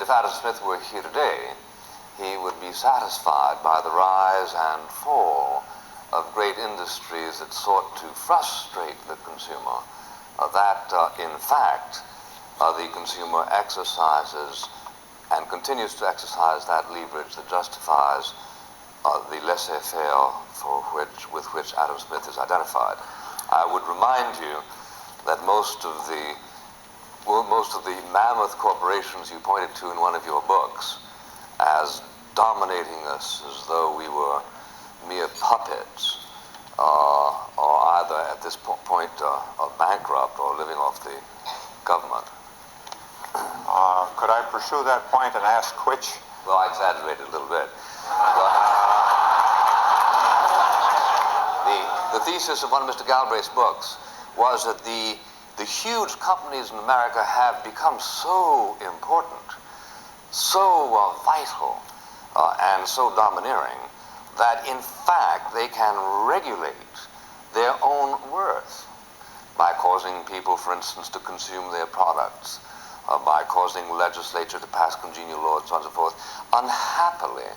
that if Adam Smith were here today, he would be satisfied by the rise and fall of great industries that sought to frustrate the consumer, in fact, the consumer exercises and continues to exercise that leverage that justifies the laissez-faire with which Adam Smith is identified. I would remind you that most of the mammoth corporations you pointed to in one of your books as dominating us as though we were mere puppets, or either at this point bankrupt or living off the government. Could I pursue that point and ask which? Well, I exaggerated a little bit. The thesis of one of Mr. Galbraith's books was that the huge companies in America have become so important, so vital, and so domineering that in fact they can regulate their own worth by causing people, for instance, to consume their products, by causing legislature to pass congenial laws, so on and so forth. Unhappily,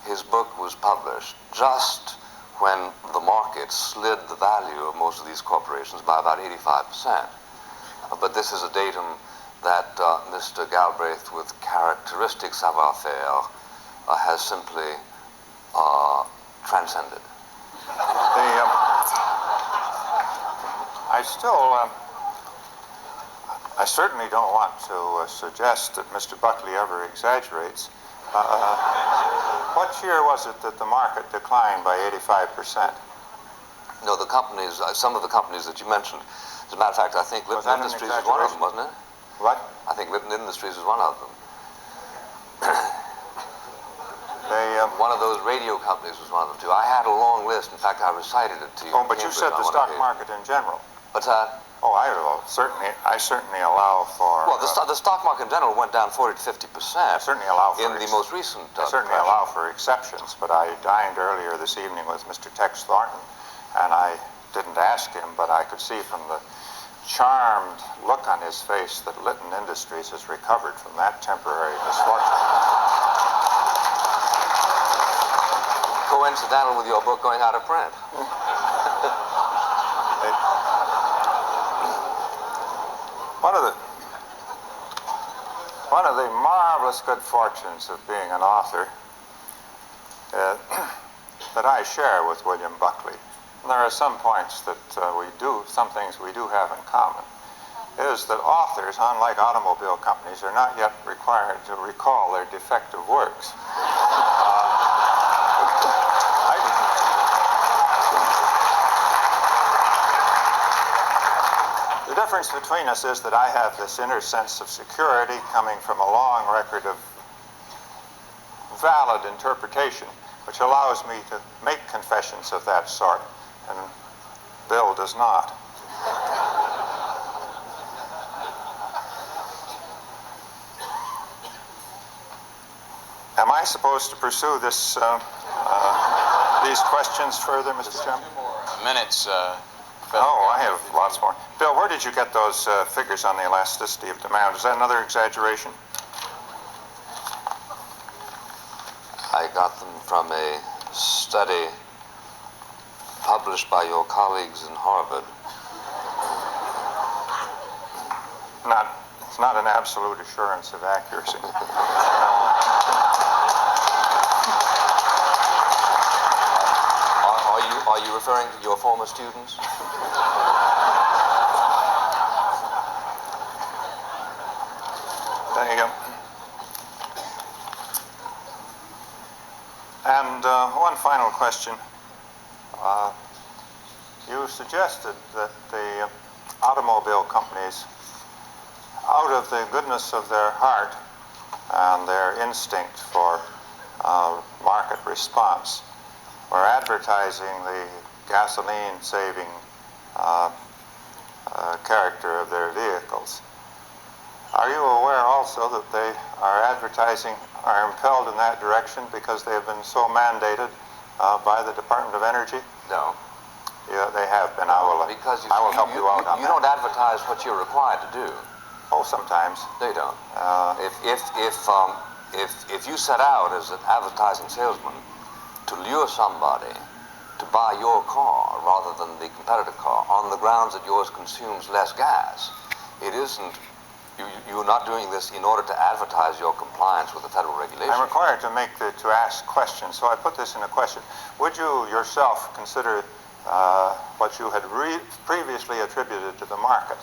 his book was published just when the market slid the value of most of these corporations by about 85%. But this is a datum that Mr. Galbraith, with characteristic savoir-faire, has simply transcended. I certainly don't want to suggest that Mr. Buckley ever exaggerates. What year was it that the market declined by 85%? No, the companies, some of the companies that you mentioned. As a matter of fact, I think Litton Industries is one of them, wasn't it? What? I think Litton Industries is one of them. One of those radio companies was one of them, too. I had a long list. In fact, I recited it to you. Oh, but you said the stock market in general. What's that? Oh, I certainly allow for... Well, the stock market in general went down 40 to 50%. I certainly allow for... In the most recent... I certainly allow for exceptions, but I dined earlier this evening with Mr. Tex Thornton, and I didn't ask him, but I could see from the charmed look on his face that Litton Industries has recovered from that temporary misfortune. Coincidental with your book going out of print. One of the marvelous good fortunes of being an author that I share with William Buckley, and there are some points that some things we do have in common, is that authors, unlike automobile companies, are not yet required to recall their defective works. The difference between us is that I have this inner sense of security coming from a long record of valid interpretation, which allows me to make confessions of that sort, and Bill does not. Am I supposed to pursue these questions further, Mr. Chairman? 2 more minutes. Oh, I have lots more. Bill, where did you get those figures on the elasticity of demand? Is that another exaggeration? I got them from a study published by your colleagues in Harvard. It's not an absolute assurance of accuracy. Are you referring to your former students? There you go. And one final question. You suggested that the automobile companies, out of the goodness of their heart and their instinct for market response, were advertising the gasoline-saving character of their vehicles. Are you aware also that they are impelled in that direction because they have been so mandated by the Department of Energy? No. Yeah, they have been. I will help you out on that. You don't advertise what you're required to do. Oh, sometimes. They don't. If you set out as an advertising salesman to lure somebody to buy your car rather than the competitor car on the grounds that yours consumes less gas, it isn't. You're not doing this in order to advertise your compliance with the federal regulations. I'm required to ask questions, so I put this in a question. Would you yourself consider what you had previously attributed to the market,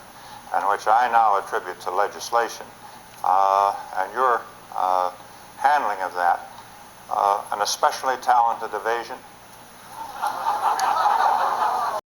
and which I now attribute to legislation, and your handling of that, an especially talented evasion?